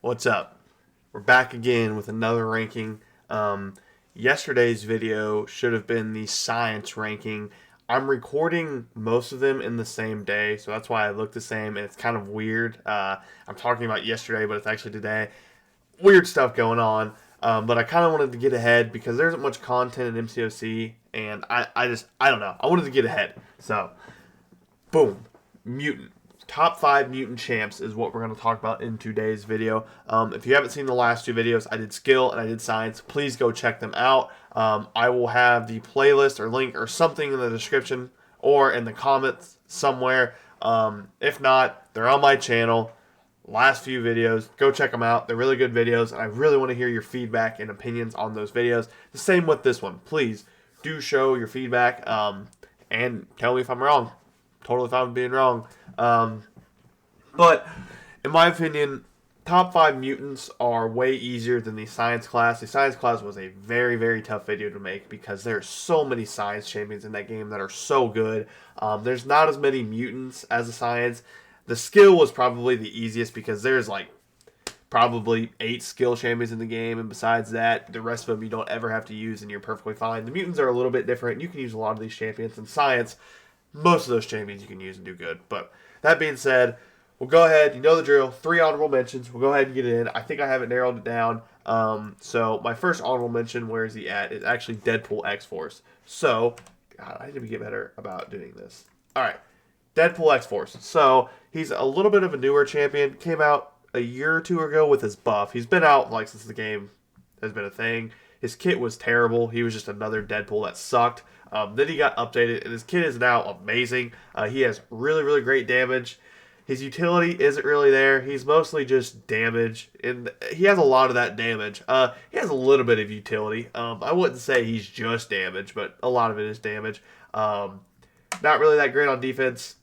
What's up? We're back again with another ranking. Yesterday's video should have been the science ranking. I'm recording most of them in the same day, so that's why I look the same, and it's kind of weird. I'm talking about yesterday, but it's actually today. Weird stuff going on, but I kind of wanted to get ahead because there isn't much content in MCOC, and I don't know. I wanted to get ahead. So, boom. Mutant. Top 5 Mutant champs is what we're going to talk about in today's video. If you haven't seen the last two videos, I did skill and I did science. Please go check them out. I will have the playlist or link or something in the description or in the comments somewhere. If not, they're on my channel. Last few videos, go check them out. They're really good videos, and I really want to hear your feedback and opinions on those videos. The same with this one. Please do show your feedback and tell me if I'm wrong. Totally fine with being wrong. But in my opinion, top 5 mutants are way easier than the science class. The science class was a very, very tough video to make because there are so many science champions in that game that are so good. There's not as many mutants as the science. The skill was probably the easiest because there's like probably 8 skill champions in the game, and besides that, the rest of them you don't ever have to use and you're perfectly fine. The mutants are a little bit different. You can use a lot of these champions. In science, most of those champions you can use and do good. But that being said, we'll go ahead. You know the drill. 3 honorable mentions. We'll go ahead and get it in. I think I have it narrowed it down. So my first honorable mention, where is he at, is actually Deadpool X-Force. So, God, I need to get better about doing this. All right. Deadpool X-Force. So, he's a little bit of a newer champion. Came out a year or two ago with his buff. He's been out like since the game has been a thing. His kit was terrible. He was just another Deadpool that sucked. Then he got updated, and his kit is now amazing. He has really, really great damage. His utility isn't really there. He's mostly just damage, and he has a lot of that damage. He has a little bit of utility. I wouldn't say he's just damage, but a lot of it is damage. Not really that great on defense.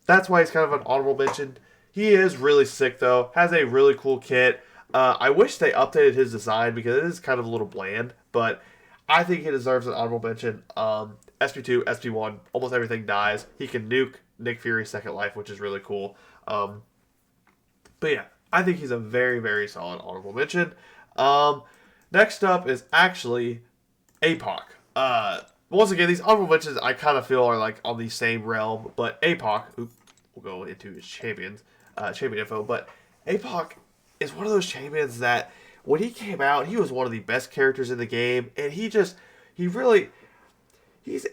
That's why he's kind of an honorable mention. He is really sick, though. Has a really cool kit. I wish they updated his design because it is kind of a little bland, but I think he deserves an honorable mention. SP2, SP1, almost everything dies. He can nuke Nick Fury's second life, which is really cool. But yeah, I think he's a very, very solid honorable mention. Next up is actually APOC. Once again, these honorable mentions I kind of feel are like on the same realm, but APOC, we'll go into his champion info, but APOC is one of those champions that when he came out, he was one of the best characters in the game, and he's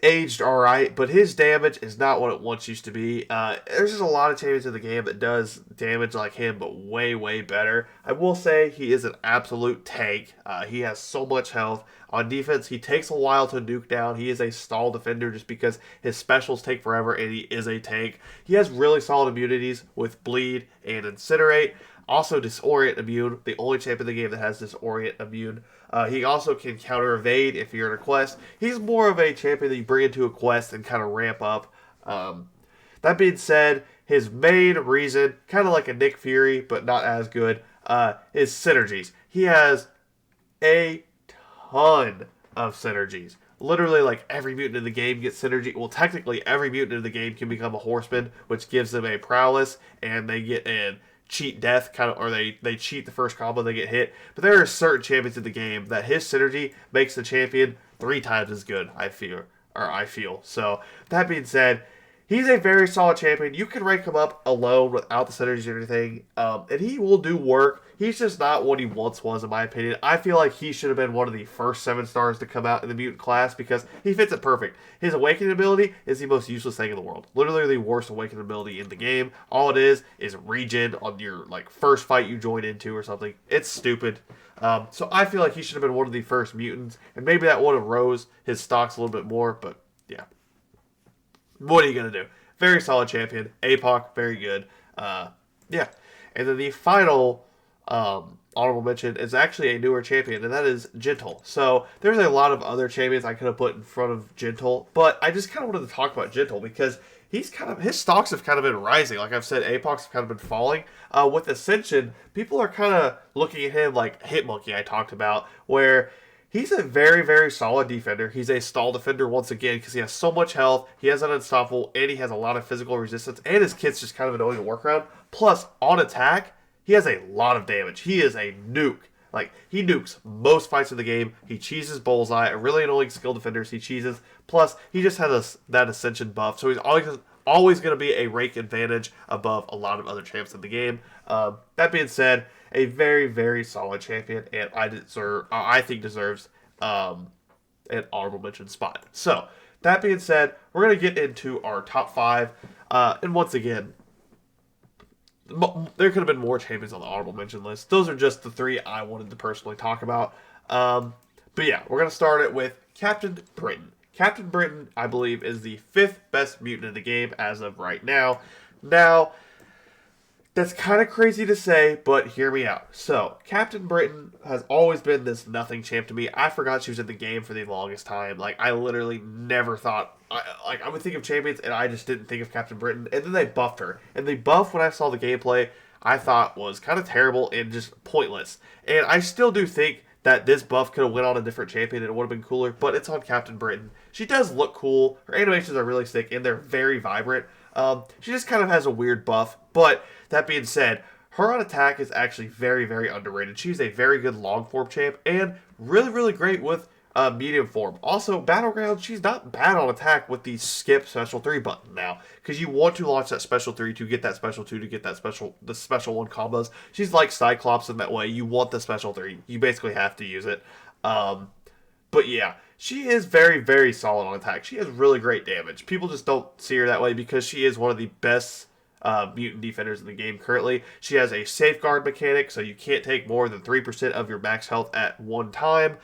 aged alright, but his damage is not what it once used to be. There's just a lot of champions in the game that does damage like him, but way, way better. I will say he is an absolute tank. He has so much health. On defense, he takes a while to nuke down. He is a stall defender just because his specials take forever, and he is a tank. He has really solid immunities with Bleed and Incinerate. Also, Disorient immune, the only champion in the game that has Disorient immune. He also can counter evade if you're in a quest. He's more of a champion that you bring into a quest and kind of ramp up. That being said, his main reason, kind of like a Nick Fury, but not as good, is synergies. He has a ton of synergies. Literally, like, every mutant in the game gets synergy. Well, technically, every mutant in the game can become a horseman, which gives them a prowess, and they get in cheat death, kind of, or they cheat the first combo, they get hit. But there are certain champions in the game that his synergy makes the champion 3 times as good, I feel. So, that being said, he's a very solid champion. You can rank him up alone without the synergies or anything, and he will do work. He's just not what he once was, in my opinion. I feel like he should have been one of the first 7 stars to come out in the mutant class because he fits it perfect. His awakening ability is the most useless thing in the world. Literally the worst awakening ability in the game. All it is regen on your first fight you join into or something. It's stupid. So I feel like he should have been one of the first mutants, and maybe that would have rose his stocks a little bit more, but yeah. What are you going to do? Very solid champion. APOC, very good. Yeah. And then the final honorable mention is actually a newer champion, and that is Gentle. So there's a lot of other champions I could have put in front of Gentle, but I just kind of wanted to talk about Gentle because his stocks have kind of been rising. Like I've said, APOC's kind of been falling. With Ascension, people are kind of looking at him like Hitmonkey I talked about, where he's a very, very solid defender. He's a stall defender once again because he has so much health. He has an unstoppable, and he has a lot of physical resistance. And his kit's just kind of annoying to work around. Plus, on attack, He has a lot of damage. He is a nuke. Like, he nukes most fights of the game. He cheeses Bullseye. Really annoying skill defenders he cheeses. Plus, he just has that Ascension buff, so he's always going to be a rank advantage above a lot of other champs in the game. That being said, a very, very solid champion, and I think deserves an honorable mention spot. So, that being said, we're going to get into our top 5. And once again, there could have been more champions on the honorable mention list. Those are just the 3 I wanted to personally talk about. But yeah, we're going to start it with Captain Britain. Captain Britain, I believe, is the 5th best mutant in the game as of right now. Now, that's kind of crazy to say, but hear me out. So, Captain Britain has always been this nothing champ to me. I forgot she was in the game for the longest time. Like, I literally never thought... I would think of champions, and I just didn't think of Captain Britain. And then they buffed her. And the buff, when I saw the gameplay, I thought was kind of terrible and just pointless. And I still do think that this buff could have went on a different champion and it would have been cooler, but it's on Captain Britain. She does look cool. Her animations are really sick, and they're very vibrant. She just kind of has a weird buff, but that being said, her on attack is actually very, very underrated. She's a very good long form champ and really, really great with medium form. Also, Battleground, she's not bad on attack with the skip special 3 button now, because you want to launch that special 3 to get that special 2 to get that the special 1 combos. She's like Cyclops in that way. You want the special 3. You basically have to use it. But yeah, she is very, very solid on attack. She has really great damage. People just don't see her that way because she is one of the best mutant defenders in the game currently. She has a safeguard mechanic, so you can't take more than 3% of your max health at one time.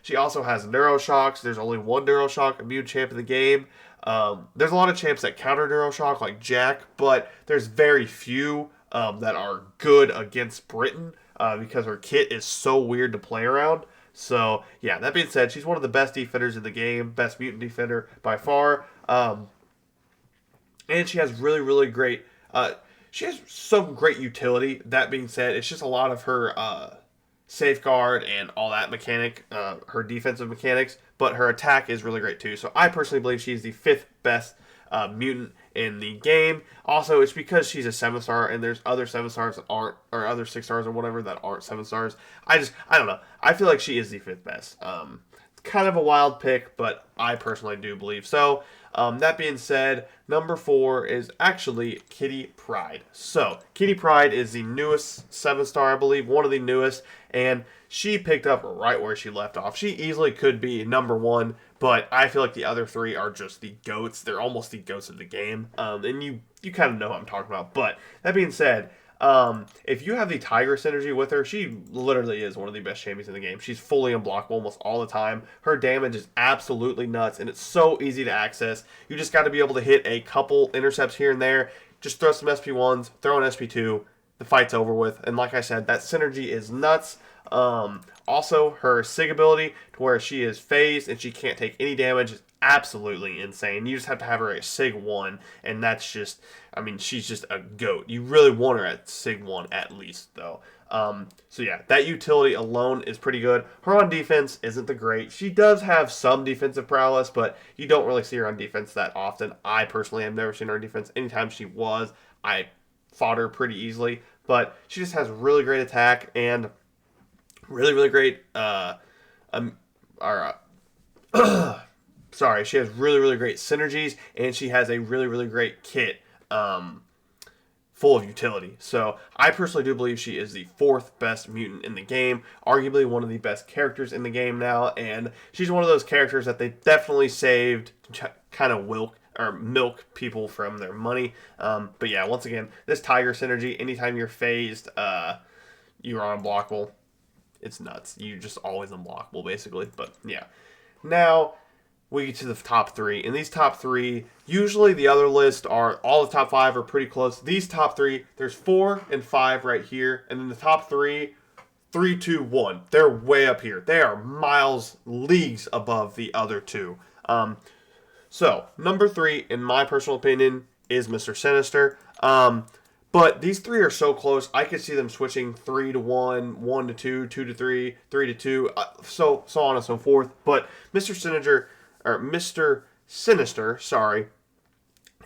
She also has Neuroshocks. There's only one Neuroshock immune champ in the game. There's a lot of champs that counter Neuroshock, like Jack, but there's very few that are good against Britain because her kit is so weird to play around. So, yeah, that being said, she's one of the best defenders in the game, best mutant defender by far. And she has really, really great... she has some great utility. That being said, it's just a lot of her safeguard and all that mechanic, her defensive mechanics, but her attack is really great too. So I personally believe she's the 5th best mutant in the game. Also, it's because she's a 7-star, and there's other 7-stars that aren't, or other 6-stars or whatever that aren't 7-stars. I don't know. I feel like she is the 5th best. It's kind of a wild pick, but I personally do believe so. That being said, number 4 is actually Kitty Pryde. So, Kitty Pryde is the newest 7-star, I believe, one of the newest, and she picked up right where she left off. She easily could be number 1, but I feel like the other 3 are just the GOATs. They're almost the GOATs of the game, and you kind of know what I'm talking about. But, that being said, if you have the Tiger synergy with her, she literally is one of the best champions in the game. She's fully unblockable almost all the time. Her damage is absolutely nuts, and it's so easy to access. You just got to be able to hit a couple intercepts here and there. Just throw some SP1s, throw an SP2, the fight's over with. And like I said, that synergy is nuts. Also, her SIG ability, to where she is phased and she can't take any damage, is absolutely insane. You just have to have her at SIG 1, and that's just, I mean, she's just a GOAT. You really want her at SIG 1 at least, though. So yeah, that utility alone is pretty good. Her on defense isn't the great. She does have some defensive prowess, but you don't really see her on defense that often. I personally have never seen her on defense. Anytime she was, I fought her pretty easily. But she just has really great attack and really, really great, sorry, she has really, really great synergies, and she has a really, really great kit, full of utility. So I personally do believe she is the 4th best mutant in the game, arguably one of the best characters in the game now, and she's one of those characters that they definitely saved to kind of milk people from their money. But yeah, once again, this Tiger synergy, anytime you're phased, you're unblockable. It's nuts. You're just always unblockable, basically. But yeah. Now, we get to the top 3. And these top 3, usually the other list are, all the top 5 are pretty close. These top 3, there's 4 and 5 right here. And then the top 3, 3, 2, 1. They're way up here. They are miles, leagues above the other 2. So, number 3, in my personal opinion, is Mr. Sinister. But these 3 are so close, I could see them switching 3 to 1, 1 to 2, 2 to 3, 3 to 2, so on and so forth. But Mr. Sinister, sorry,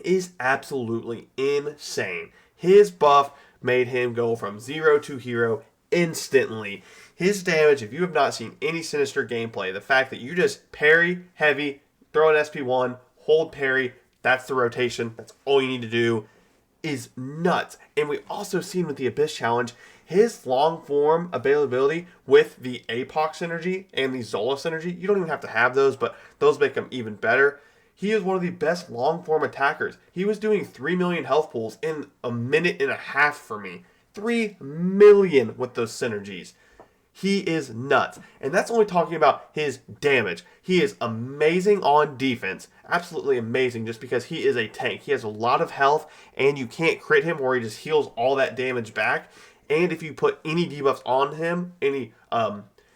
is absolutely insane. His buff made him go from 0 to hero instantly. His damage, if you have not seen any Sinister gameplay, the fact that you just parry heavy, throw an SP1, hold parry, that's the rotation, that's all you need to do, is nuts. And we also seen with the Abyss Challenge, his long form availability with the Apox synergy and the Zola synergy, you don't even have to have those, but those make them even better. He is one of the best long form attackers. He was doing 3 million health pools in a minute and a half for me. 3 million with those synergies. He is nuts. And that's only talking about his damage. He is amazing on defense. Absolutely amazing just because he is a tank. He has a lot of health and you can't crit him where he just heals all that damage back. And if you put any debuffs on him, any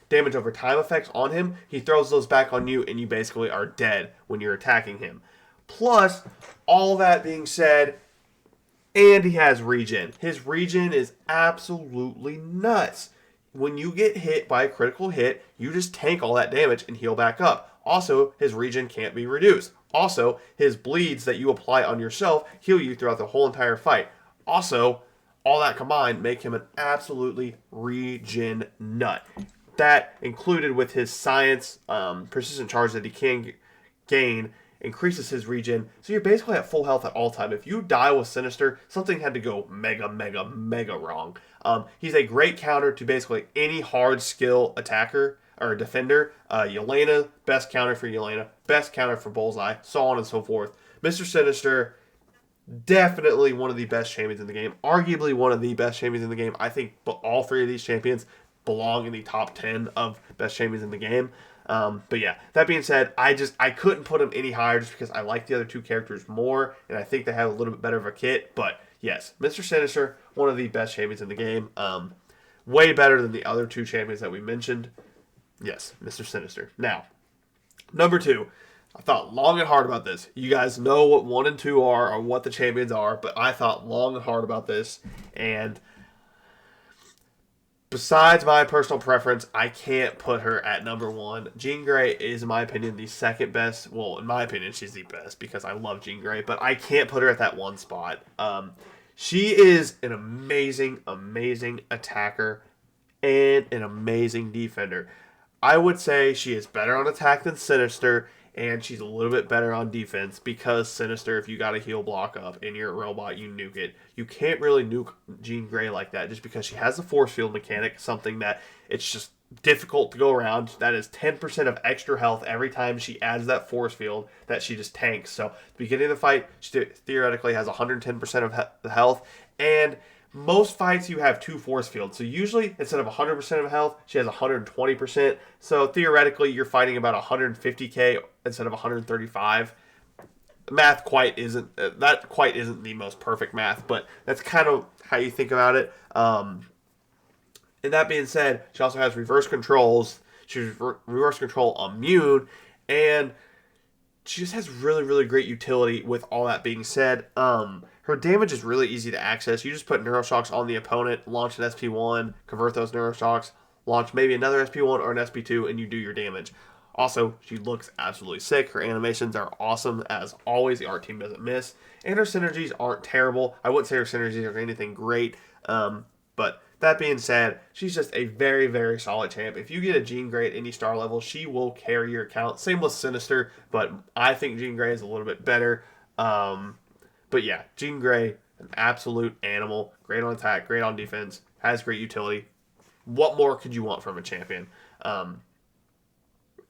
damage over time effects on him, he throws those back on you and you basically are dead when you're attacking him. Plus, all that being said, and he has regen. His regen is absolutely nuts. When you get hit by a critical hit, you just tank all that damage and heal back up. Also, his regen can't be reduced. Also, his bleeds that you apply on yourself heal you throughout the whole entire fight. Also, all that combined make him an absolutely regen nut. That, included with his science persistent charge that he can gain, increases his regen. So you're basically at full health at all time. If you die with Sinister, something had to go mega, mega, mega wrong. He's a great counter to basically any hard skill attacker or defender. Yelena, best counter for Yelena, best counter for Bullseye, so on and so forth. Mr. Sinister, definitely one of the best champions in the game. Arguably one of the best champions in the game. I think all three of these champions belong in the top 10 of best champions in the game. But yeah, that being said, I couldn't put him any higher just because I like the other two characters more, and I think they have a little bit better of a kit. But yes, Mr. Sinister, one of the best champions in the game. Way better than the other two champions that we mentioned. Yes, Mr. Sinister. Now, number 2. I thought long and hard about this. You guys know what 1 and 2 are or what the champions are, but I thought long and hard about this. And besides my personal preference, I can't put her at number 1. Jean Grey is, in my opinion, the second best. Well, in my opinion, she's the best because I love Jean Grey, but I can't put her at that 1 spot. She is an amazing, amazing attacker and an amazing defender. I would say she is better on attack than Sinister, and she's a little bit better on defense because Sinister, if you got a heal block up and you're a robot, you nuke it. You can't really nuke Jean Grey like that just because she has the force field mechanic, something that it's just difficult to go around. That is 10% of extra health every time she adds that force field that she just tanks. So, at the beginning of the fight, she theoretically has 110% of the health, and most fights you have 2 force fields. So usually instead of 100% of health, she has 120%. So theoretically you're fighting about 150k instead of 135. Math that quite isn't the most perfect math, but that's kind of how you think about it. And that being said, she also has reverse controls. She's reverse control immune, and she just has really, really great utility. With all that being said, her damage is really easy to access. You just put Neuroshocks on the opponent, launch an SP1, convert those Neuroshocks, launch maybe another SP1 or an SP2, and you do your damage. Also, she looks absolutely sick. Her animations are awesome as always. The art team doesn't miss. And her synergies aren't terrible. I wouldn't say her synergies are anything great. But that being said, she's just a very, very solid champ. If you get a Jean Grey at any star level, she will carry your account. Same with Sinister, but I think Jean Grey is a little bit better. But yeah, Jean Grey, an absolute animal. Great on attack, great on defense, has great utility. What more could you want from a champion?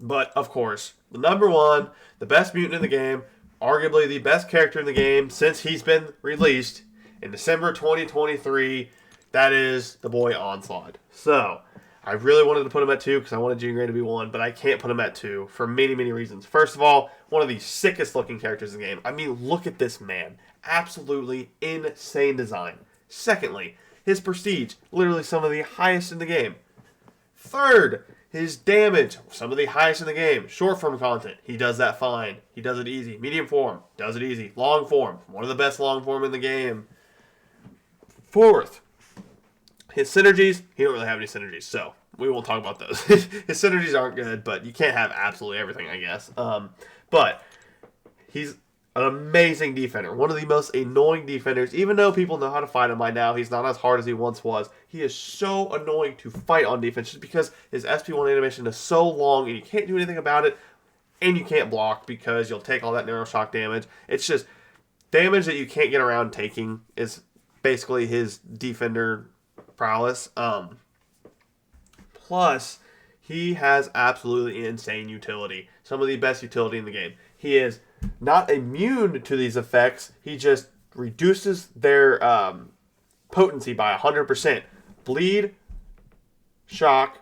But, of course, the number 1, the best mutant in the game, arguably the best character in the game since he's been released in December 2023, that is the boy Onslaught. So, I really wanted to put him at 2 because I wanted Jean Grey to be 1, but I can't put him at 2 for many, many reasons. First of all, one of the sickest looking characters in the game. I mean, look at this man. Absolutely insane design. Secondly, his prestige, literally some of the highest in the game. Third, his damage, some of the highest in the game. Short form content, he does that fine. He does it easy. Medium form, does it easy. Long form, one of the best long form in the game. Fourth, his synergies, he don't really have any synergies, so we won't talk about those. His synergies aren't good, but you can't have absolutely everything, I guess. But he's an amazing defender. One of the most annoying defenders. Even though people know how to fight him by now, he's not as hard as he once was. He is so annoying to fight on defense just because his SP1 animation is so long and you can't do anything about it. And you can't block because you'll take all that Neuroshock damage. It's just damage that you can't get around taking is basically his defender prowess. Plus, he has absolutely insane utility. Some of the best utility in the game. He is not immune to these effects. He just reduces their potency by 100%. Bleed, shock,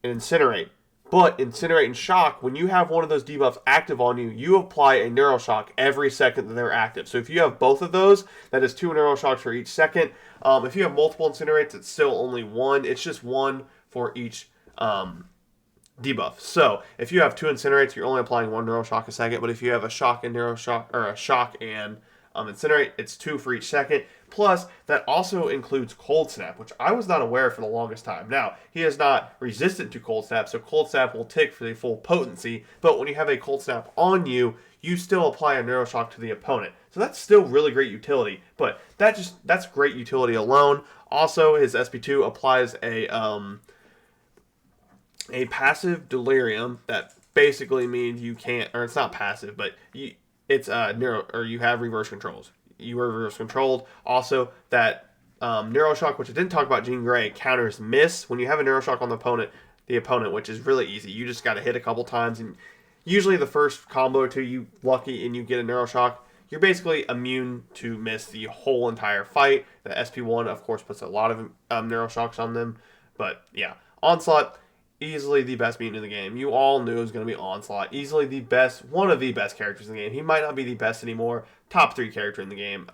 and incinerate. But incinerate and shock, when you have one of those debuffs active on you, you apply a neuroshock every second that they're active. So if you have both of those, that is 2 neuroshocks for each second. If you have multiple incinerates, it's still only 1. It's just 1 for each debuff. So if you have 2 incinerates, you're only applying 1 neuroshock a second. But if you have a shock and neuroshock, or a shock and incinerate, it's 2 for each second. Plus, that also includes Cold Snap, which I was not aware for the longest time. Now, he is not resistant to Cold Snap, so Cold Snap will tick for the full potency, but when you have a Cold Snap on you, you still apply a Neuroshock to the opponent. So that's still really great utility, but that's great utility alone. Also, his SP2 applies a passive Delirium that basically means you can't, or it's not passive, but you have reverse controls. You are reverse controlled. Also, that Neuroshock, which I didn't talk about, Jean Grey, counters miss. When you have a Neuroshock on the opponent, which is really easy. You just got to hit a couple times, and usually the first combo or two, you lucky and you get a Neuroshock. You're basically immune to miss the whole entire fight. The SP1, of course, puts a lot of Neuroshocks on them. But yeah, Onslaught, easily the best mutant in the game. You all knew it was going to be Onslaught. Easily the best, one of the best characters in the game. He might not be the best anymore. Top 3 character in the game.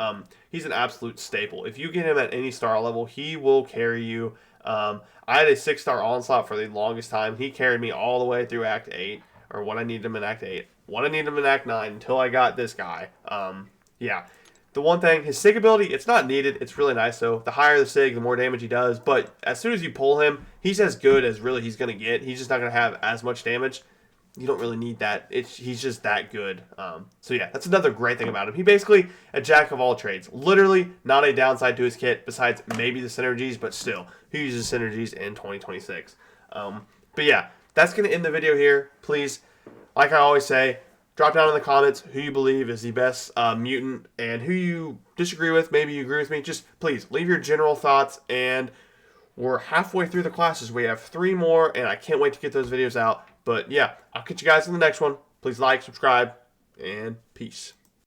He's an absolute staple. If you get him at any star level, he will carry you. I had a 6-star Onslaught for the longest time. He carried me all the way through Act 8, or when I needed him in Act 8. When I needed him in Act 9, until I got this guy. Yeah. The one thing, his SIG ability, it's not needed. It's really nice, though. The higher the SIG, the more damage he does. But as soon as you pull him, he's as good as really he's going to get. He's just not going to have as much damage. You don't really need that. He's just that good. So yeah, that's another great thing about him. He basically a jack of all trades. Literally not a downside to his kit besides maybe the synergies, but still, he uses synergies in 2026. But yeah, that's going to end the video here. Please, like I always say, drop down in the comments who you believe is the best mutant and who you disagree with. Maybe you agree with me. Just please leave your general thoughts. And we're halfway through the classes. We have 3 more, and I can't wait to get those videos out. But yeah, I'll catch you guys in the next one. Please like, subscribe, and peace.